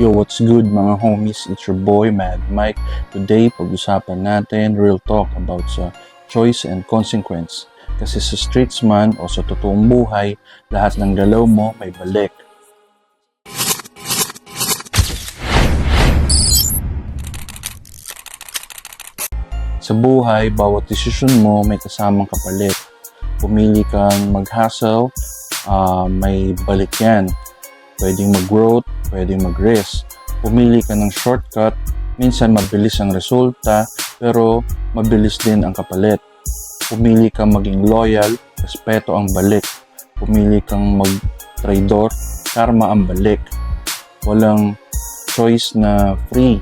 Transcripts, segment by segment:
Yo, what's good mga homies? It's your boy Mad Mike. Today, pag-usapan natin real talk about sa choice and consequence. Kasi sa streets man o sa totoong buhay, lahat ng galaw mo may balik. Sa buhay, bawat desisyon mo may kasamang kapalit. Pumili kang mag-hustle, may balik yan. Pwedeng mag-growth, pwedeng mag-risk. Pumili ka ng shortcut, minsan mabilis ang resulta, pero mabilis din ang kapalit. Pumili kang maging loyal, respeto ang balik. Pumili kang mag-traidor, karma ang balik. Walang choice na free,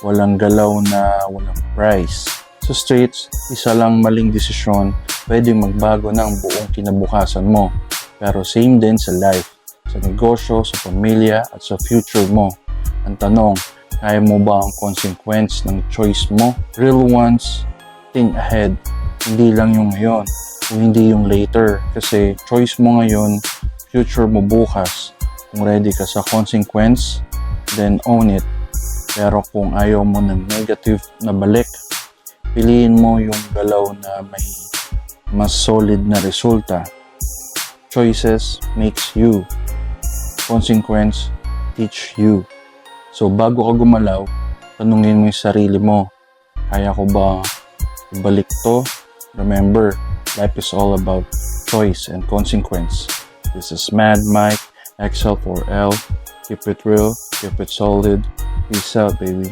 walang galaw na walang price. Sa streets, isa lang maling desisyon, pwedeng magbago na ang buong kinabukasan mo. Pero same din sa life, sa negosyo, sa pamilya, at sa future mo. Ang tanong, kaya mo ba ang consequence ng choice mo? Real ones, think ahead. Hindi lang yung ngayon, o hindi yung later. Kasi choice mo ngayon, future mo bukas. Kung ready ka sa consequence, then own it. Pero kung ayaw mo ng negative na balik, piliin mo yung galaw na may mas solid na resulta. Choices makes you. Consequence teach you. So bago ka gumalaw, tanungin mo yung sarili mo. Kaya ko ba ibalik to? Remember, life is all about choice and consequence. This is Mad Mike, XL4L. Keep it real, keep it solid. Peace out, baby.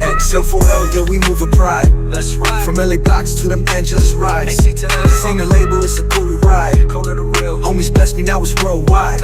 XL4L, yeah, we move with pride. Let's ride. From LA blocks to them Angeles rides. Sing the label, it's a cool ride. Homies bless me, now it's worldwide.